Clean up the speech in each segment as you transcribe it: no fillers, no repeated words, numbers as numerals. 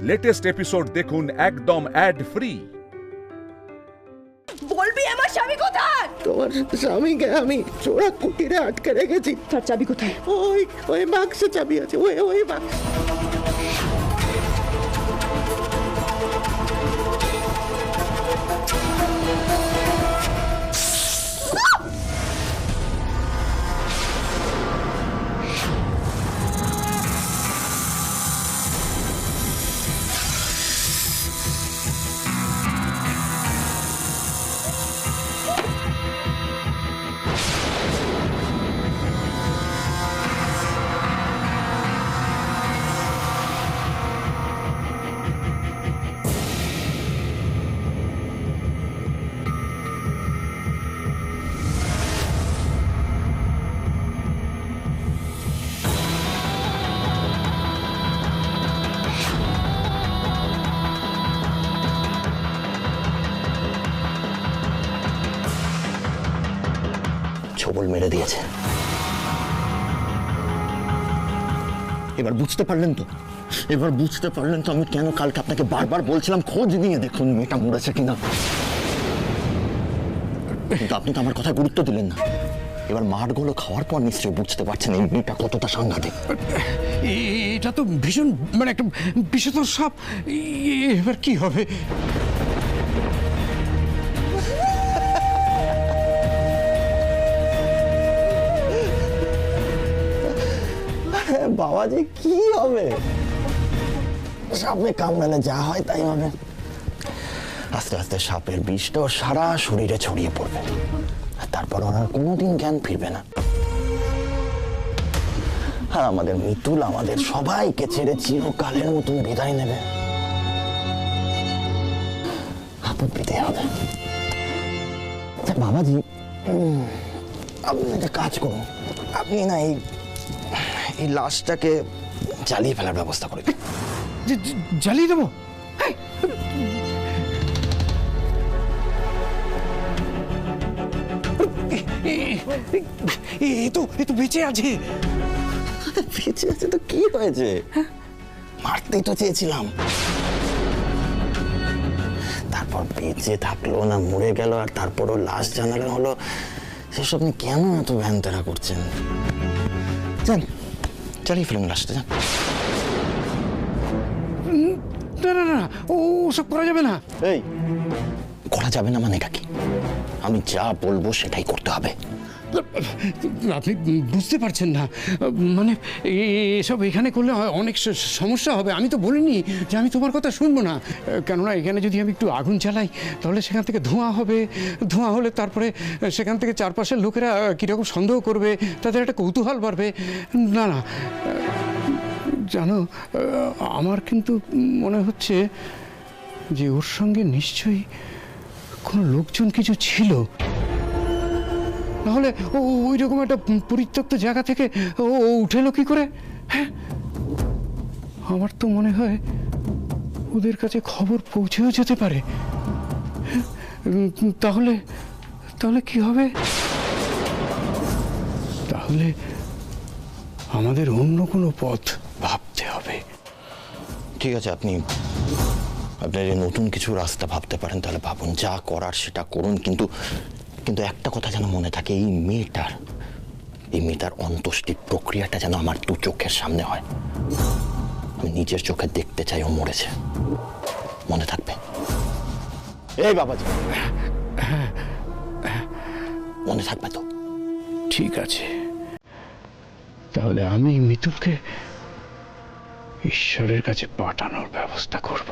Latest episode দেখুন একদম add free. বলবি আমার স্বামী কোথায়? তোমার স্বামীকে আমি চোরা কুটিরে আটকে রেখেছি। তার চাবি কোথায়? ওই ওই বাক্সে চাবি আছে, ওই ওই বাক্স। ছবল মেরে দিয়েছে। এবার বুঝতে পারলেন তো? এবার বুঝতে পারলেন তো আমি কেন কালকে আপনাকে বারবার বলছিলাম খোঁজ নিয়ে দেখুন মেয়েটা মরেছে কিনা। কিন্তু আপনি তো আমার কথা গুরুত্ব দিলেন না। এবার মাঠগুলো খাওয়ার পর নিশ্চয়ই বুঝতে পারছেন এই মেয়েটা কতটা সাংঘাতিক। এটা তো ভীষণ মানে একটা বিষধর সাপ। এবার কি হবে? বাবাজি কি হবে? সাপে কামড়ালে যা হয় তাই হবে। আস্তে আস্তে সাপের বিষটাও সারা শরীরে ছড়িয়ে পড়বে, আর তারপর ওনার কোনোদিন জ্ঞান ফিরবে না। আর আমাদের মিতুল আমাদের সবাইকে ছেড়ে চিরকালের মতন বিদায় নেবে। আপদ বিদায় হবে। বাবাজি আপনি একটা কাজ করুন, আপনি না এই লাশটাকে জ্বালিয়ে ফেলার ব্যবস্থা করে দিন। জ্বালিয়ে দেবো? এ তো বেঁচে আছে। বেঁচে আছে তো কি হয়েছে? মারতেই তো চেয়েছিলাম, তারপর বেঁচে থাকলো না মরে গেল, আর তারপরও লাশ জানালা হলো। সেসব আপনি কেন এত ভ্যানতারা করছেন? যান চালিয়ে ফেলুন লাশটা, যান। না না না, ও সব করা যাবে না। এই করা যাবে না মানেটা কি? আমি যা বলবো সেটাই করতে হবে। আপনি বুঝতে পারছেন না, মানে এসব এখানে করলে অনেক সমস্যা হবে। আমি তো বলিনি যে আমি তোমার কথা শুনবো না। কেননা এখানে যদি আমি একটু আগুন জ্বালাই তাহলে সেখান থেকে ধোঁয়া হবে। ধোঁয়া হলে তারপরে সেখান থেকে চারপাশের লোকেরা কীরকম সন্দেহ করবে, তাদের একটা কৌতূহল বাড়বে। না না, জানো আমার কিন্তু মনে হচ্ছে যে ওর সঙ্গে নিশ্চয়ই কোনো লোকজন কিছু ছিল। নাহলে ও ওই রকম একটা পরিত্যক্ত জায়গা থেকে ও উঠেলো কি করে? হ্যাঁ, আমার তো মনে হয় ওদের কাছে খবর পৌঁছেও যেতে পারে। তাহলে তাহলে কি হবে? তাহলে আমাদের অন্য কোনো পথ ভাবতে হবে। ঠিক আছে, আপনি আপনার নতুন কিছু রাস্তা ভাবতে পারেন, তাহলে ভাবুন, যা করার সেটা করুন। কিন্তু একটা কথা যেন মনে থাকে, এই মেয়েটার অন্ত্যেষ্টির প্রক্রিয়াটা যেন আমার দু চোখের সামনে হয়। আমি নিজের চোখে দেখতে চাই ও মরেছে। মনে থাকবে? এই বাবাজি, মনে থাকবে তো? ঠিক আছে, তাহলে আমি মিতুলকে ঈশ্বরের কাছে পাঠানোর ব্যবস্থা করব।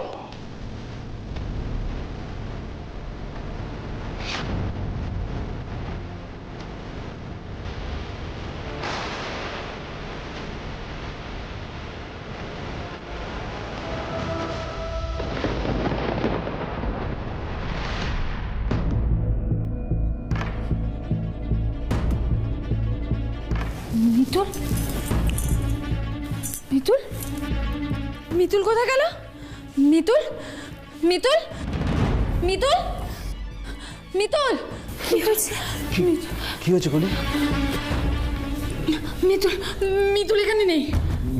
মিতুল? মিতুল? মিতুল কোথায় গেল? মিতুল? মিতুল? মিতুল? মিতুল? কি হয়েছে? কি হয়েছে বলি? মিতুল, মিতুল এখানে নেই।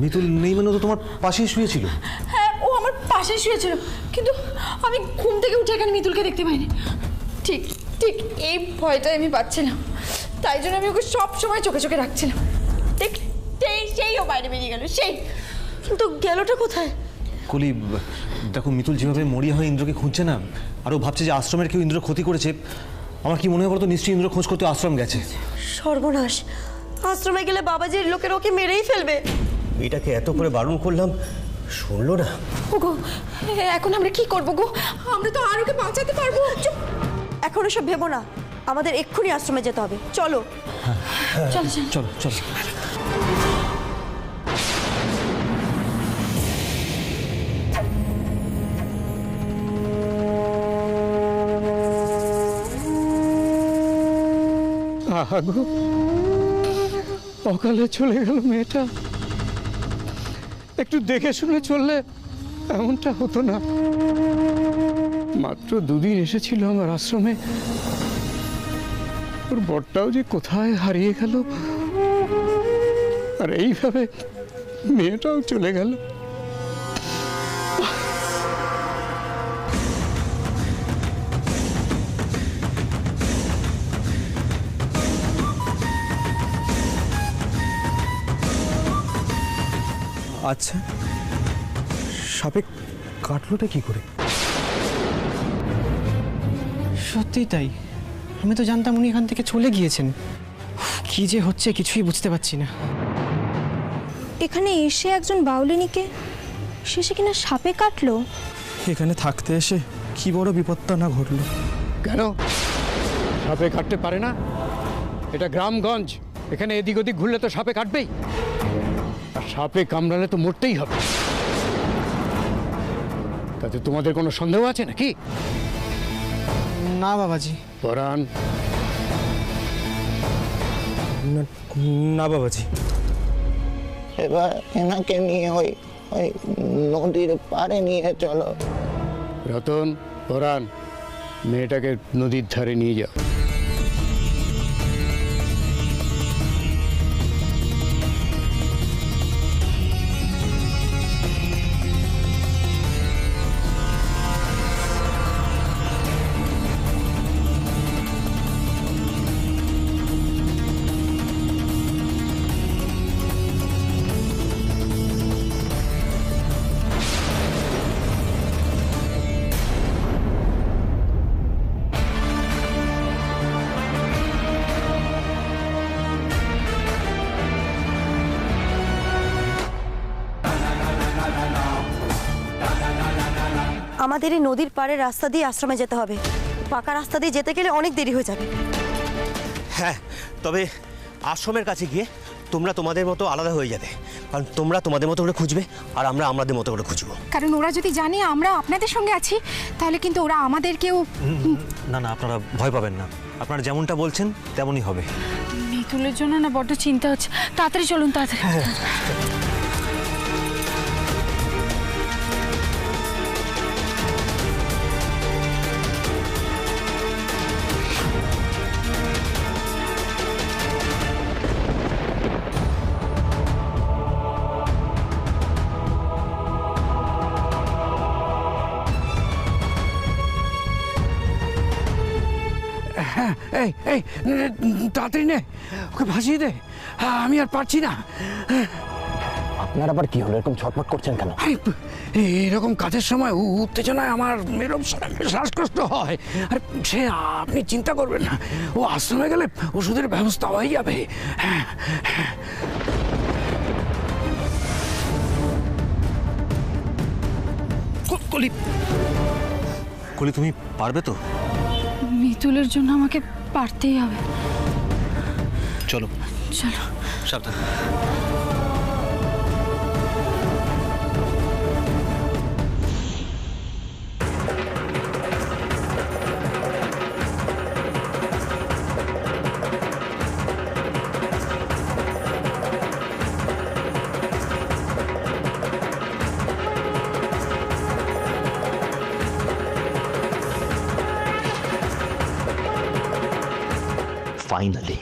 মিতুল নেই মানে তো তোমার পাশেই শুয়েছিল। হ্যাঁ, ও আমার পাশে শুয়েছিল, কিন্তু আমি ঘুম থেকে উঠে এখানে মিতুলকে দেখতে পাইনি। ঠিক ঠিক এই ভয়টাই আমি পাচ্ছিলাম, তাই জন্য আমি ওকে সব সময় চোখে চোখে রাখছিলাম। ঠিক সেই ও বাইরে বেরিয়ে গেল, সেই কিন্তু গেলটা কোথায়? কলি, দেখো মিতুল যেভাবে মরিয়া হয়ে ইন্দ্রকে খুঁজছে না, আরও ভাবছে যে আশ্রমের কেউ ইন্দ্র ক্ষতি করেছে। আমার কি মনে হয় বলতো, নিশ্চয়ই ইন্দ্র খোঁজ করতে আশ্রম গেছে। সর্বনাশ, আশ্রমে গেলে বাবাজির লোকের ওকে মেরেই ফেলবে। এটাকে এত করে বারণ করলাম, শুনলো না। ওগো, এখন আমরা কি করবো গো? আমরা তো আর ওকে বাঁচাতে পারবো? চুপ, এখন ওসব ভেবো না, আমাদের এক্ষুনি আশ্রমে যেতে হবে। চলো চল চল। চলো চলো। আগো, অকালে চলে গেল মেয়েটা। একটু দেখে শুনে চললে এমনটা হতো না। মাত্র দুদিন এসেছিল আমার আশ্রমে, ওর বরটাও যে কোথায় হারিয়ে গেল, আর এইভাবে মেয়েটাও চলে গেল। আচ্ছা, সাপে কাটলোটা কি করে? সত্যিই তাই, আমি তো জানতাম উনি এখান থেকে চলে গিয়েছেন। কি যে হচ্ছে কিছুই বুঝতে পারছি না। এখানে এসে একজন বাউলিনীকে শেষে কিনা সাপে কাটলো। এখানে থাকতে এসে কি বড় বিপদটা না ঘটলো। কেন সাপে কাটতে পারে না? এটা গ্রামগঞ্জ, এখানে এদিক ওদিক ঘুরলে তো সাপে কাটবেই, আর সাপে কামড়ালে তো মরতেই হবে। তাতে তোমাদের কোনো সন্দেহ আছে নাকি? না বাবাজি। পরাণ, না বাবাজি। এবার এনাকে নিয়ে ওই ওই নদীর পাড়ে নিয়ে চলো। রতন, পরাণ, মেয়েটাকে নদীর ধারে নিয়ে যাও। আমাদের এই নদীর পাড়ের রাস্তা দিয়ে আশ্রমে যেতে হবে। পাকা রাস্তা দিয়ে যেতে গেলে অনেক দেরি হয়ে যাবে। হ্যাঁ, তবে আশ্রমের কাছে গিয়ে তোমরা তোমাদের মতো আলাদা হয়ে যাবে, কারণ তোমরা তোমাদের মতো করে খুঁজবে আর আমরা আমাদের মতো করে খুঁজবো। কারণ ওরা যদি জানে আমরা আপনাদের সঙ্গে আছি, তাহলে কিন্তু ওরা আমাদেরকেও। না না, আপনারা ভয় পাবেন না, আপনারা যেমনটা বলছেন তেমনই হবে। মিতুলের জন্য না বড্ড চিন্তা হচ্ছে। তাড়াতাড়ি চলুন, তাড়াতাড়ি। এই এই তাড়াতাড়ি নে, ওকে ভাসিয়ে দে, আমি আর পারছি না। আপনার আবার কি হলো, এরকম ছটফট করছেন কেন? এরকম কাজের সময় উত্তেজনায় আমার এরকম শ্বাসকষ্ট হয়। আর সে আপনি চিন্তা করবেন না, ও আশ্রমে গেলে ওষুধের ব্যবস্থা হয়ে যাবে। কলি, কলি তুমি পারবে তো? মিতুলের জন্য আমাকে পারতেই হবে। চলো চলো। সাবধান। ফাইনালি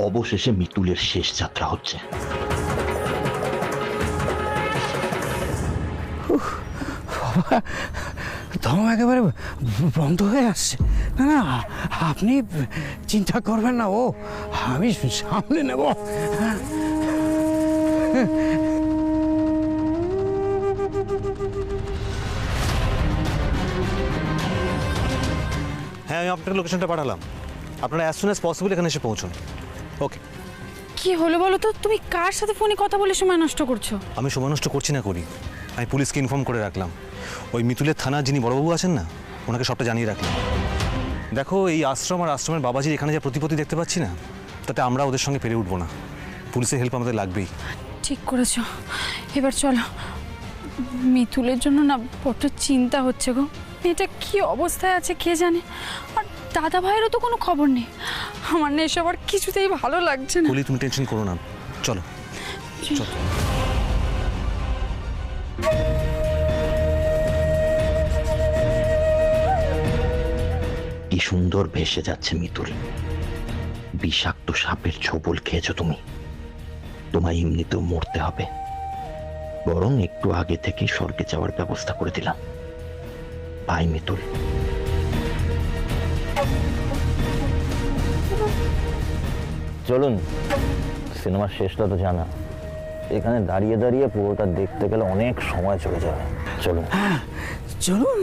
অবশেষে মিতুলের শেষ যাত্রা হচ্ছে। বাবা, দম একেবারে বন্ধ হয়ে আসছে। না না, আপনি চিন্তা করবেন না, ও আমি সামলে নেব। হ্যাঁ, আমি আপনাকে লোকেশনটা পাঠালাম। আপনারা অ্যাজ সুন অ্যাজ পসিবল এখানে এসে পৌঁছুন। ওকে। কি হলো বলো তো? তুমি কার সাথে ফোনে কথা বলে সময় নষ্ট করছো? আমি সময় নষ্ট করছি না করি, আমি পুলিশকে ইনফর্ম করে রাখলাম। ওই মিতুলের থানা যিনি বড়বাবু আছেন না, ওনাকে সবটা জানিয়ে রাখলাম। দেখো, এই আশ্রম আর আশ্রমের বাবাজির এখানে যা প্রতিপত্তি দেখতে পাচ্ছি না, তাতে আমরা ওদের সঙ্গে পেরে উঠবো না। পুলিশের হেল্প আমাদের লাগবেই। ঠিক করেছো। এবার চলো। মিতুলের জন্য না বড্ড চিন্তা হচ্ছে গো। মেয়েটা কি অবস্থায় আছে কে জানে। আর দাদা ভাইয়েরও তো কোনো খবর নেই। আমার না এসব আর কিছুতেই ভালো লাগছে না। বলি, তুমি টেনশন করো না, চলো চলো। কি সুন্দর ভেসে যাচ্ছে মিতুল। বিষাক্ত সাপের ছোবল খেয়েছো তুমি, তোমায় এমনিতেও মরতে হবে। বরং একটু আগে থেকে স্বর্গে যাওয়ার ব্যবস্থা করে দিলাম। বাই মিতুল। চলুন, সিনেমার শেষটা তো জানা। এখানে দাঁড়িয়ে দাঁড়িয়ে পুরোটা দেখতে গেলে অনেক সময় চলে যাবে। চলুন চলুন।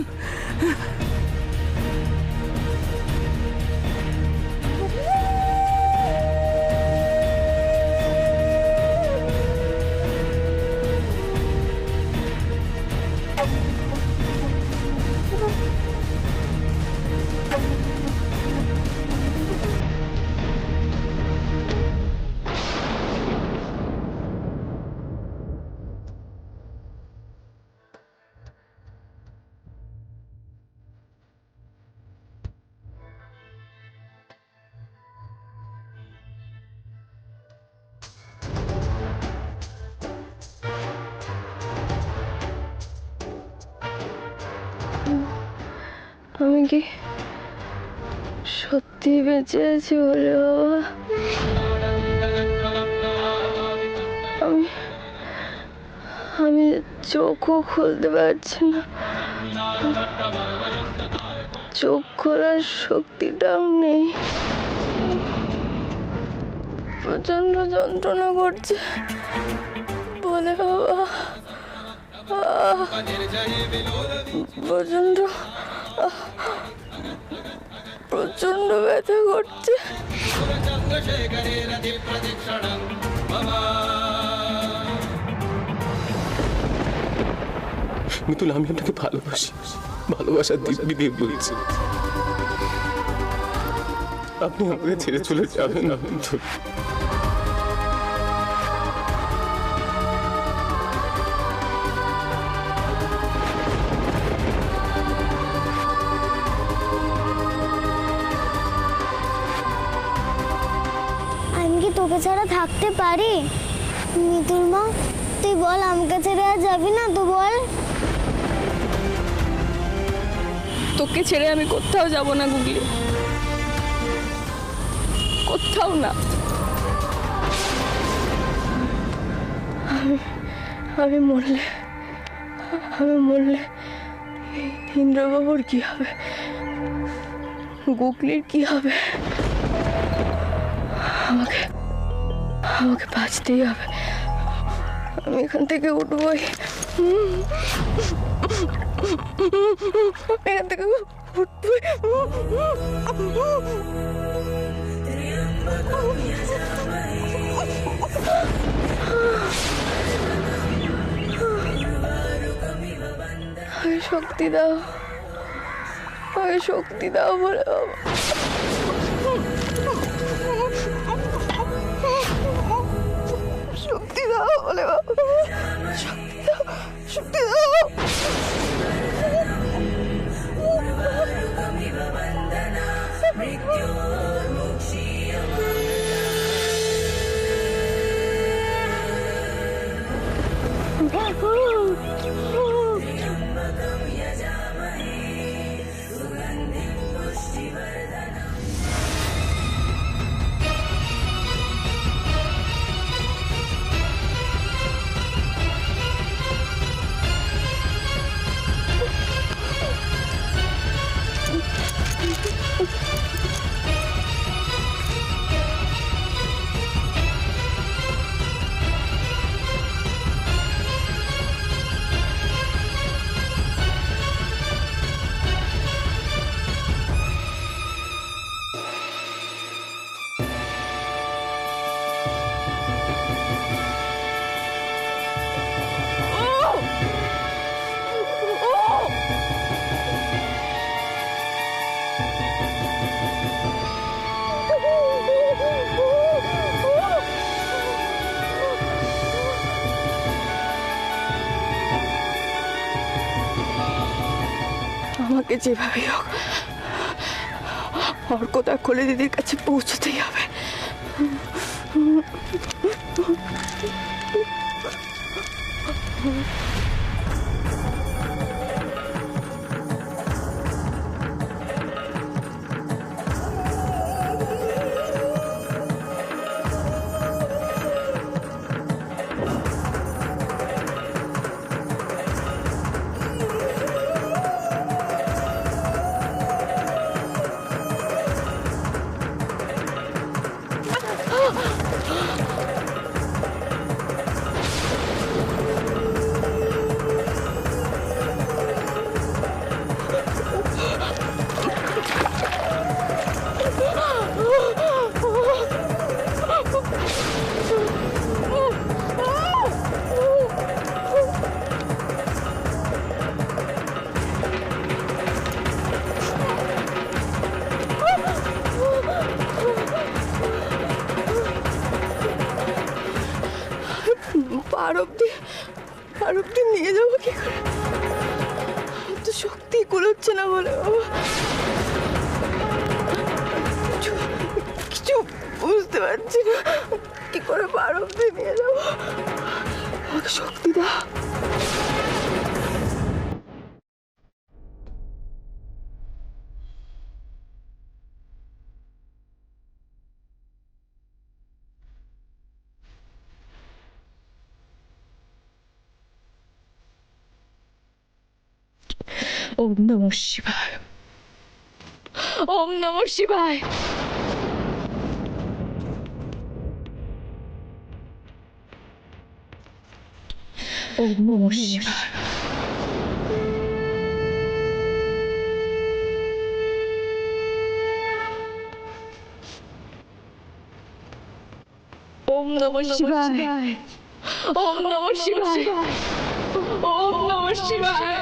আমি কি সত্যি বেঁচে আছি বলে বাবা? আমি চোখও খুলতে পারছি না। চোখ খোলার শক্তিটাও নেই। প্রচন্ড যন্ত্রণা করছে বলে বাবা। প্রচন্ড প্রচন্ড ব্যথা করছে। মিতুল, আমি আপনাকে ভালোবাসি, ভালোবাসার দিব্যি দিয়ে বলছি। আপনি আমাকে ছেড়ে চলে যাবেন না মিতুল। আমি কি তোকে ছাড়া থাকতে পারি? মিতুল মা, তুই বল, আমাকে ছেড়ে আর যাবি না তো? বল। তোকে ছেড়ে আমি কোথাও যাব না গুগলি, কোথাও না। আমি মরলে ইন্দ্রবাবুর কি হবে? গুগলির কি হবে? আমাকে বাঁচতেই হবে। আমি এখান থেকে উঠবই। এখান থেকে উঠবই। শক্তি দাও, শক্তি দাও বলে বাবা। শক্তি দাও বলে বাবা। শক্তি দাও, শক্তি দাও। আমাকে যেভাবে হোক অর্কদা কোলে দিদির কাছে পৌঁছতেই হবে। পার অব্দি নিয়ে যাবো কি করে? তো শক্তি কুলোচ্ছে না বলে বাবা, কিছু বুঝতে পারছি না কি করে পার অব্দি নিয়ে যাবো। আমাকে শক্তি দাও। ওম নমঃ শিবায়। ওম নমঃ শিবায়। ওম নমঃ শিবায়। ওম নমঃ শিবায়। ওম নমঃ শিবায়। ওম নমঃ শিবায়।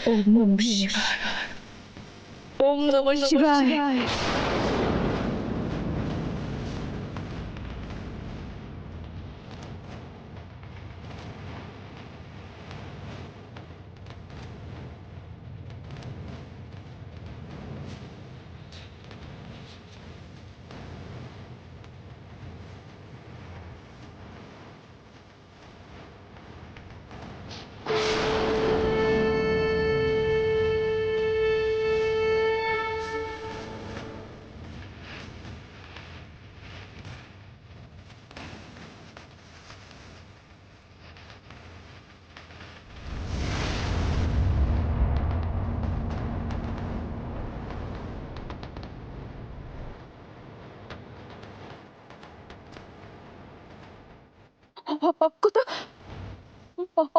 ওম নমঃ শিবায়। ওম নমঃ শিবায়। ওম নমঃ শিবায়।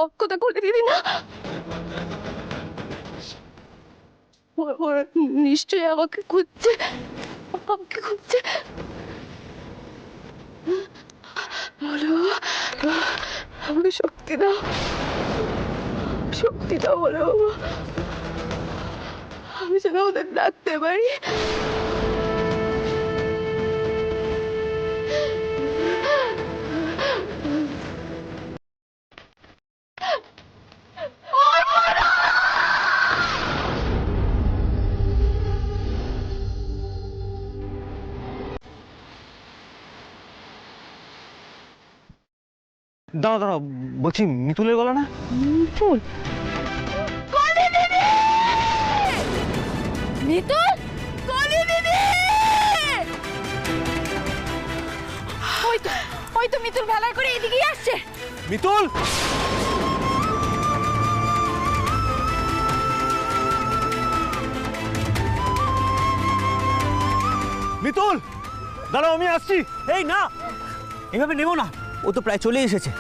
অক্ষতা করে দিদি না, ওরা নিশ্চয়ই আমাকে খুঁজছে, আমাকে খুঁজছে। বলো আমাকে শক্তি দাও, শক্তি দাও বলো, আমি যেন ওদের ডাকতে পারি। দাঁড়াও দাঁড়াও, বলছি মিতুলের গলা না? মিতুল? কলি দিদি! মিতুল? কলি দিদি! ওই তো মিতুল ভেলায় করে এদিকেই আসছে। মিতুল! মিতুল দাঁড়াও, আমি আসছি। এই না, এভাবে নেবো না, ও তো প্রায় চলে এসেছে।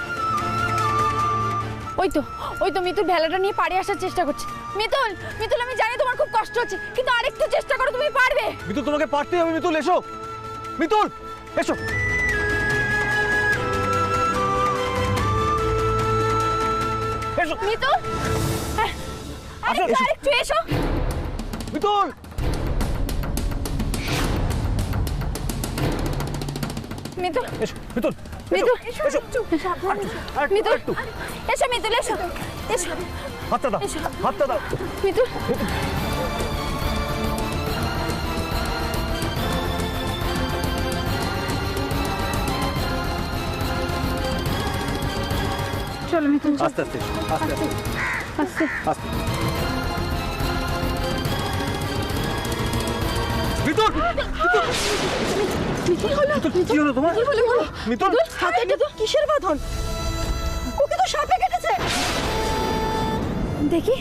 ওই তো মিতুল ভেলাটা নিয়ে পাড়ে আসার চেষ্টা করছে। মিতুল, মিতুল আমি জানি তোমার খুব কষ্ট হচ্ছে, কিন্তু আরেকটু চেষ্টা করো, তুমি পারবে। মিতুল তোমাকে পারতেই হবে। মিতুল এসো, মিতুল এসো। মিতুল আরেকটু এসো। মিতুল মিতুল এসো মিতুল মিতুল এসো মিতুল এসো মিতুল এসো এসো হাতটা দাও হাতটা দাও মিতুল চলো মিতুল আস্তে আস্তে আস্তে আস্তে আস্তে মিতুল কি হলো কি হলো তোমার কি হলো বলো মিতুল হাতে কিন্তু কিসের বাঁধন? ওকে তো সাপে কেটেছে। দেখি